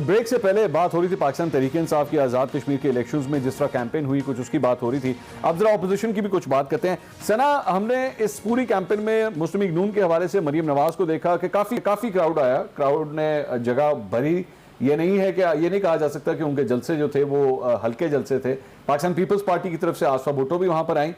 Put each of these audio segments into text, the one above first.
Break से पहले बात हो रही थी पाकिस्तान तहरीक-ए-इंसाफ की आज़ाद कश्मीर के इलेक्शंस में जिस तरह कैंपेन हुई, कुछ उसकी बात हो रही थी। अब जरा अपोजिशन की भी कुछ बात करते हैं। सना, हमने इस पूरी कैंपेन में मुस्लिम लीग नून के हवाले से मरियम नवाज को देखा कि काफी क्राउड आया, क्राउड ने जगह भरी। ये नहीं है कि ये नहीं कहा जा सकता कि उनके जलसे जो थे वो हल्के जलसे थे। पाकिस्तान पीपल्स पार्टी की तरफ से आसफा भुट्टो भी वहां पर आई।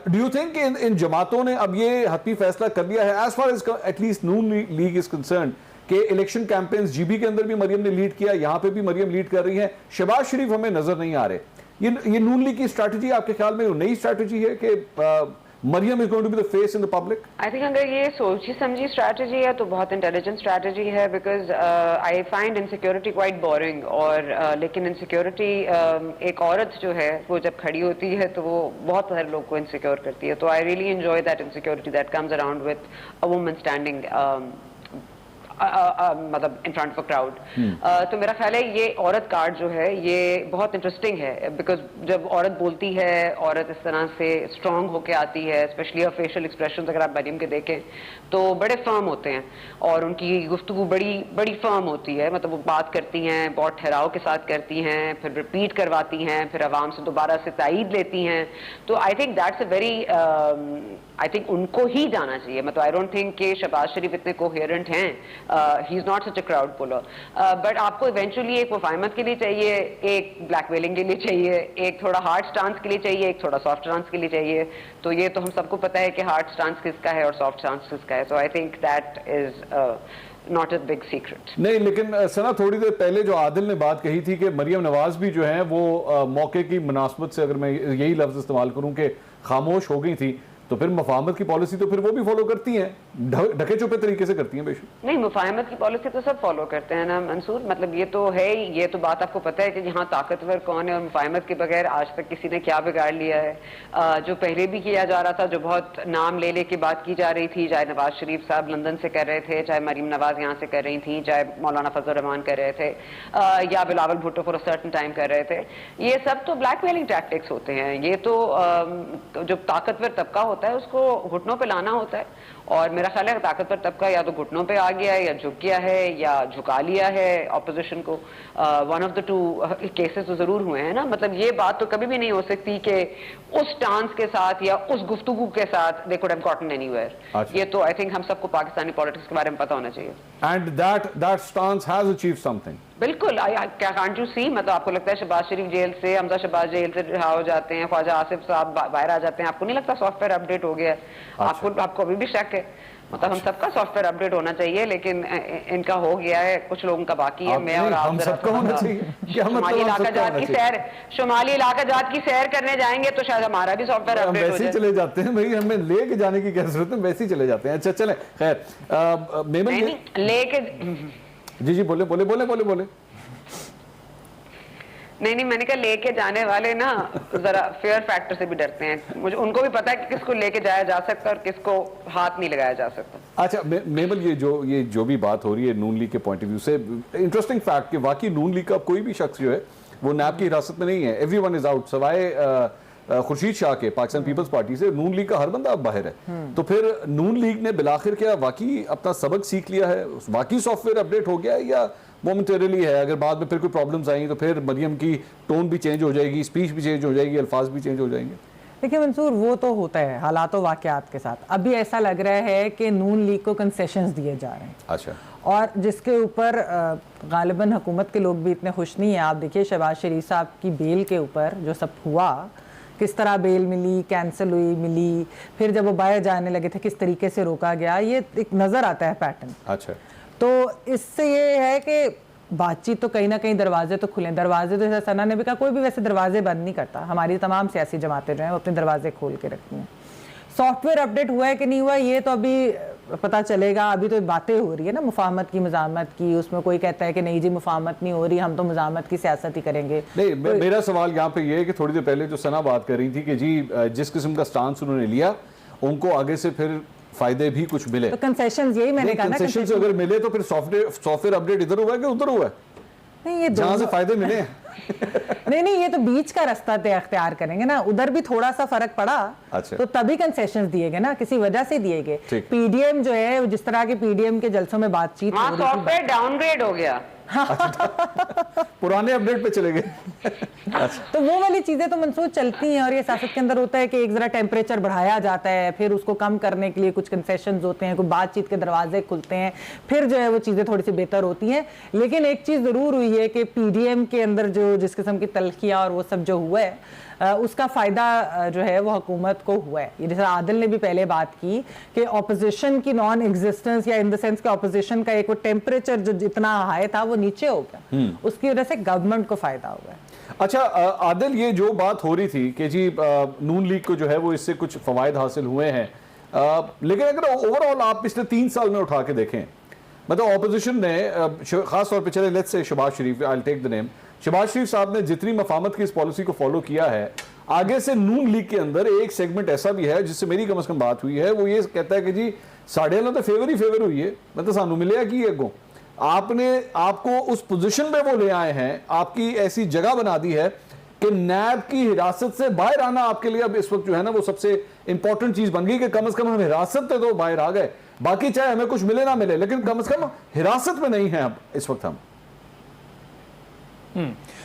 डू यू थिंक इन जमातों ने अब ये हतमी फैसला कर लिया है, as far as at least Noon league is concern, कि इलेक्शन कैंपेन्स जीबी के अंदर भी मरियम ने लीड किया, यहां पे भी मरियम लीड कर रही है, शहबाज शरीफ हमें नजर नहीं आ रहे। ये नून लीग की स्ट्रैटेजी आपके ख्याल में नई स्ट्रैटेजी है कि Maryam is going to be the face in the public? I think अगर ये सोची समझी स्ट्रैटेजी है तो बहुत इंटेलिजेंट स्ट्रैटेजी है, because I find insecurity quite boring. और लेकिन इनसिक्योरिटी एक औरत जो है वो जब खड़ी होती है तो वो बहुत सारे लोग को इनसिक्योर करती है। तो I really enjoy that insecurity that comes around with a woman standing मतलब इन फ्रंट ऑफ क्राउड। तो मेरा ख्याल है ये औरत कार्ड जो है ये बहुत इंटरेस्टिंग है, बिकॉज जब औरत बोलती है, औरत इस तरह से स्ट्रांग होके आती है, स्पेशली फेशियल एक्सप्रेशन अगर आप मरियम के देखें तो बड़े फर्म होते हैं और उनकी गुफ्तगू बड़ी फर्म होती है। मतलब वो बात करती हैं, बहुत ठहराव के साथ करती हैं, फिर रिपीट करवाती हैं, फिर आवाम से दोबारा से तायीद लेती हैं। तो I think that's a very I think उनको ही जाना चाहिए। मतलब आई डोंट थिंक कि शहबाज शरीफ इतने कोहेरेंट हैं, he is not such a crowd puller. But आपको इवेंचुअली एक मुफाहमत के लिए चाहिए, एक ब्लैकमेलिंग के लिए चाहिए, एक थोड़ा हार्ड स्टांस के लिए चाहिए, एक थोड़ा सॉफ्ट स्टांस के लिए चाहिए। तो ये तो हम सबको पता है कि हार्ड स्टांस किसका है और सॉफ्ट स्टांस किसका है। So I think that is not a big secret. नहीं, लेकिन सना थोड़ी देर पहले जो आदिल ने बात कही थी कि मरियम नवाज भी जो है वो मौके की मुनासबत से, अगर मैं यही लफ्ज इस्तेमाल करूं, कि खामोश हो गई थी, तो फिर मुफाहमत की पॉलिसी तो फिर वो भी फॉलो करती हैं, ढके छुपे तरीके से करती हैं बेशक। नहीं, मुफाहमत की पॉलिसी तो सब फॉलो करते हैं ना मंसूर। मतलब ये तो है ही, ये तो बात आपको पता है कि यहाँ ताकतवर कौन है और मुफाहमत के बगैर आज तक किसी ने क्या बिगाड़ लिया है। जो पहले भी किया जा रहा था, जो बहुत नाम ले के बात की जा रही थी, चाहे नवाज शरीफ साहब लंदन से कर रहे थे, चाहे मरीम नवाज यहाँ से कर रही थी, चाहे मौलाना फजल रहमान कर रहे थे, या Bilawal Bhutto for a certain time कर रहे थे, ये सब तो ब्लैकमेलिंग टैक्टिक्स होते हैं। ये तो जो ताकतवर तबका होता है उसको घुटनों पे लाना होता है। और मेरा ख्याल है ताकतवर तबका या तो घुटनों पे आ गया है, या झुक गया है, या झुका लिया है ऑपोजिशन को। One of the two cases तो जरूर हुए हैं ना। मतलब ये बात तो कभी भी नहीं हो सकती कि उस स्टांस के साथ या उस गुफ्तगू के साथ they could have gotten anywhere. ये तो आई थिंक हम सबको पाकिस्तानी पॉलिटिक्स के बारे में पता होना चाहिए। And that stance has achieved something. बिल्कुल। क्या कांट यू सी? मतलब आपको लगता है शहबाज शरीफ जेल से, हमजा शहबाज जेल से रिहा हो जाते हैं, ख्वाजा आसिफ साहब बाहर आ जाते हैं, आपको नहीं लगता सॉफ्टवेयर अपडेट हो गया है? अच्छा। आपको अभी भी शक है? मतलब हम सबका सॉफ्टवेयर अपडेट होना चाहिए, लेकिन इनका हो गया है, कुछ लोगों का बाकी है। मैं और आप हम सबका होना चाहिए। शुमाली इलाका जात की सैर करने जाएंगे तो शायद हमारा भी सॉफ्टवेयर अपडेट हो जाए। वैसे ही चले जाते हैं भाई, हमें लेके जाने की क्या जरूरत है, वैसे ही चले जाते हैं। अच्छा चले, खैर नहीं लेके जी बोले बोले बोले बोले बोले नहीं, मैंने कहा लेके जाने वाले ना जरा फेयर फैक्टर से भी डरते हैं। मुझे उनको भी पता है कि किसको लेके जाया जा सकता है और किसको हाथ नहीं लगाया जा सकता। अच्छा मेमल, ये जो भी बात हो रही है नून लीग के पॉइंट ऑफ व्यू से, इंटरेस्टिंग फैक्ट कि वाकई नून लीग का कोई भी शख्स जो है वो नैब की हिरासत में नहीं है। एवरीवन इज आउट, सवाए खुर्शीद शाह के पाकिस्तान पीपल्स पार्टी से नून लीग का हर बंदा अब बाहर है। तो फिर नून लीग ने बिलाखिर क्या वाकई अपना सबक सीख लिया है, वाकई सॉफ्टवेयर अपडेट हो गया है, या मोमेंटरीली है? अगर बाद में फिर कोई प्रॉब्लम्स आएंगी तो फिर मरियम की टोन भी चेंज हो जाएगी, स्पीच भी चेंज हो जाएगी, अल्फाज भी चेंज हो जाएंगे? देखिए मंसूर, वो तो होता है हालात वाक़यात के साथ। अभी ऐसा लग रहा है कि नून लीग को कंसेशंस दिए जा रहे हैं। अच्छा। और जिसके ऊपर गालिबन हुकूमत के लोग भी इतने खुश नहीं हैं। आप देखिए शहबाज शरीफ साहब की बेल के ऊपर जो सब हुआ, किस तरह बेल मिली, कैंसिल हुई, मिली, फिर जब वो बाहर जाने लगे थे किस तरीके से रोका गया, ये एक नज़र आता है पैटर्न। अच्छा। तो इससे ये है कि बातचीत तो कहीं ना कहीं दरवाजे तो खुले। दरवाजे तो जैसे सना ने भी कहा, कोई भी वैसे दरवाजे बंद नहीं करता। हमारी तमाम सियासी जमातें जो हैं वो अपने दरवाजे खोल के रखती हैं। सॉफ्टवेयर अपडेट हुआ है कि नहीं हुआ ये तो अभी पता चलेगा। अभी तो बातें हो रही है ना मुफाहमत की, मज़ामत की। उसमें कोई कहता है कि नहीं जी मुफाहमत नहीं हो रही, हम तो मज़ामत की सियासत ही करेंगे। नहीं, मेरा सवाल यहाँ पे ये है कि थोड़ी देर पहले जो सना बात कर रही थी कि जी जिस किस्म का स्टांस उन्होंने लिया उनको आगे से फिर फायदे भी कुछ मिले। तो कंसेशंस यही मैंने कहा ना, कंसेशंस अगर मिले तो फिर सॉफ्टवेयर अपडेट इधर हुआ है कि उधर हुआ है? नहीं, ये जहां से फायदे मिले नहीं, ये तो बीच का रास्ता अख्तियार करेंगे ना। उधर भी थोड़ा सा फर्क पड़ा। अच्छा। तो तभी कंसेशंस दिए गए ना, किसी वजह से दिए गए। पीडीएम जो है, जिस तरह के पीडीएम के जलसों में बातचीत सॉफ्टवेयर डाउनग्रेड हो गया। पुराने अपडेट पे चले गए। तो वो वाली चीजें तो मंसूर चलती हैं, और ये सियासत के अंदर होता है कि एक जरा टेम्परेचर बढ़ाया जाता है, फिर उसको कम करने के लिए कुछ कंसेशंस होते हैं, कुछ बातचीत के दरवाजे खुलते हैं, फिर जो है वो चीजें थोड़ी सी बेहतर होती हैं। लेकिन एक चीज जरूर हुई है कि पीडीएम के अंदर जो जिस किस्म की तलखियां और वो सब जो हुआ है उसका फायदा जो है वो हुकूमत को हुआ है। ये जैसे आदिल ने भी पहले बात की कि ऑपोजिशन की नॉन एग्जिस्टेंस, या इन द सेंस कि ऑपोजिशन का एक वो टेम्परेचर जो जितना हाई था वो नीचे हो गया, उसकी वजह से गवर्नमेंट को फायदा हुआ है। अच्छा आदिल, ये जो बात हो रही थी कि जी नून लीग को जो है वो इससे कुछ फवायद हासिल हुए हैं, लेकिन अगर ओवरऑल आप पिछले 3 साल में उठा के देखें, मतलब ऑपोजिशन ने खास तौर पे चले let's say Shahbaz Sharif, I will take the name, Shahbaz Sharif साहब ने जितनी मफामत की इस पॉलिसी को फॉलो किया है, आगे से नून लीग के अंदर एक सेगमेंट ऐसा भी है जिससे मेरी कम से कम बात हुई है, वो ये कहता है कि जी साढ़े तो फेवर ही फेवर हुई है, मतलब सानू मिले कि अगों आपने आपको उस पोजीशन पे वो ले आए हैं, आपकी ऐसी जगह बना दी है कि नैब की हिरासत से बाहर आना आपके लिए अब इस वक्त जो है ना वो सबसे इंपॉर्टेंट चीज बन गई कि कम से कम हम हिरासत से तो बाहर आ गए, बाकी चाहे हमें कुछ मिले ना मिले, लेकिन कम से कम हिरासत में नहीं है अब इस वक्त हम।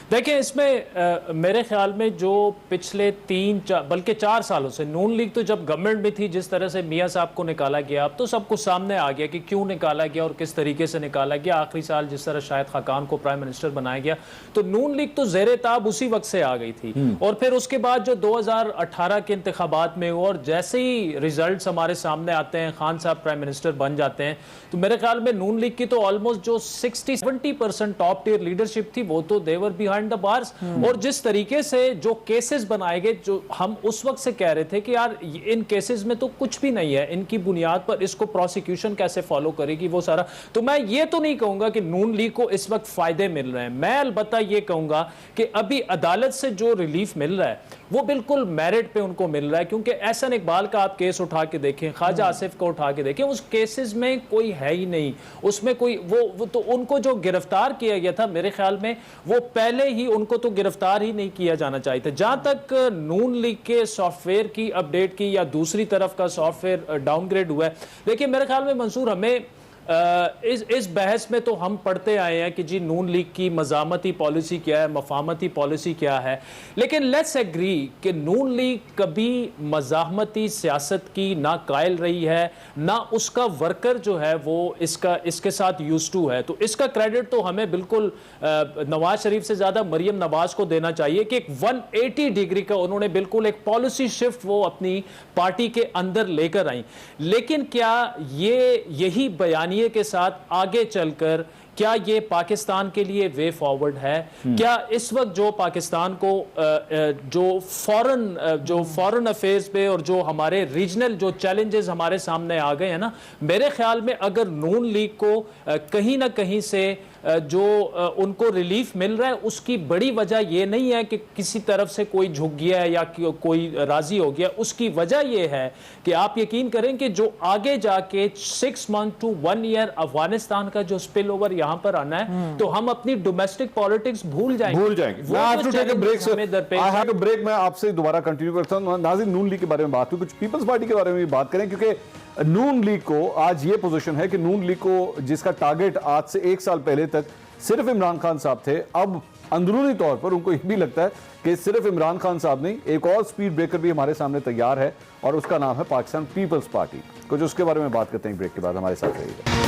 देखिए, इसमें मेरे ख्याल में जो पिछले 3 बल्कि 4 सालों से नून लीग तो जब गवर्नमेंट में थी, जिस तरह से मियां साहब को निकाला गया, अब तो सब कुछ सामने आ गया कि क्यों निकाला गया और किस तरीके से निकाला गया। आखिरी साल जिस तरह शाहिद खाकान को प्राइम मिनिस्टर बनाया गया, तो नून लीग तो ज़ेरे ताब उसी वक्त से आ गई थी। और फिर उसके बाद जो 2018 के इंतखाबात में हुआ और जैसे ही रिजल्ट हमारे सामने आते हैं, खान साहब प्राइम मिनिस्टर बन जाते हैं, तो मेरे ख्याल में नून लीग की तो ऑलमोस्ट जो 60-70% टॉप टियर लीडरशिप थी वो तो देवर बिहाइंड द बार्स। और जिस तरीके से जो केसेस बनाए गए, जो हम उस वक्त से कह रहे थे कि यार इन केसेस में तो कुछ भी नहीं है, इनकी बुनियाद पर इसको प्रोसिक्यूशन कैसे फॉलो करेगी वो सारा। तो मैं ये तो नहीं कहूंगा कि नून लीग को इस वक्त फायदे मिल रहे हैं, मैं अलबत्ता ये कहूंगा कि अभी अदालत से जो रिलीफ मिल रहा है वो बिल्कुल मेरिट पे उनको मिल रहा है। क्योंकि एहसन इकबाल का आप केस उठा के देखें, ख्वाजा आसिफ को उठा के देखें, उस केसेस में कोई है ही नहीं, उसमें कोई वो तो उनको जो गिरफ्तार किया गया था, मेरे ख्याल में वो पहले ही उनको तो गिरफ्तार ही नहीं किया जाना चाहिए था। जहां तक नून लीग के सॉफ्टवेयर की अपडेट की या दूसरी तरफ का सॉफ्टवेयर डाउनग्रेड हुआ है, देखिए मेरे ख्याल में मंसूर, हमें इस बहस में तो हम पढ़ते आए हैं कि जी नून लीग की मज़ामती पॉलिसी क्या है, मफामती पॉलिसी क्या है, लेकिन लेट्स एग्री कि नून लीग कभी मज़ामती सियासत की ना कायल रही है, ना उसका वर्कर जो है वो इसके साथ यूज्ड टू है। तो इसका क्रेडिट तो हमें बिल्कुल नवाज शरीफ से ज़्यादा मरियम नवाज को देना चाहिए कि एक 180 डिग्री का उन्होंने बिल्कुल एक पॉलिसी शिफ्ट वो अपनी पार्टी के अंदर लेकर आई। लेकिन क्या यही बयानी के साथ आगे चलकर क्या ये पाकिस्तान के लिए वे फॉरवर्ड है? क्या इस वक्त जो पाकिस्तान को जो फॉरेन अफेयर्स पे और जो हमारे रीजनल जो चैलेंजेस हमारे सामने आ गए हैं ना, मेरे ख्याल में अगर नून लीग को कहीं ना कहीं से जो उनको रिलीफ मिल रहा है, उसकी बड़ी वजह यह नहीं है कि किसी तरफ से कोई झुक गया है या कोई राजी हो गया। उसकी वजह यह है कि आप यकीन करें कि जो आगे जाके 6 मंथ टू 1 ईयर अफगानिस्तान का जो स्पिल ओवर यहां पर आना है, तो हम अपनी डोमेस्टिक पॉलिटिक्स भूल जाएंगे। ब्रेक में आपसे दोबारा कंटिन्यू करता हूं। नाज़रीन, नून लीग के बारे में बात हुई, कुछ पीपल्स पार्टी के बारे में भी बात करें, क्योंकि नून लीग को आज ये पोजीशन है कि नून लीग को जिसका टारगेट आज से 1 साल पहले तक सिर्फ इमरान खान साहब थे, अब अंदरूनी तौर पर उनको ये भी लगता है कि सिर्फ इमरान खान साहब नहीं, एक और स्पीड ब्रेकर भी हमारे सामने तैयार है और उसका नाम है पाकिस्तान पीपल्स पार्टी। कुछ उसके बारे में बात करते हैं ब्रेक के बाद, हमारे साथ रहिएगा।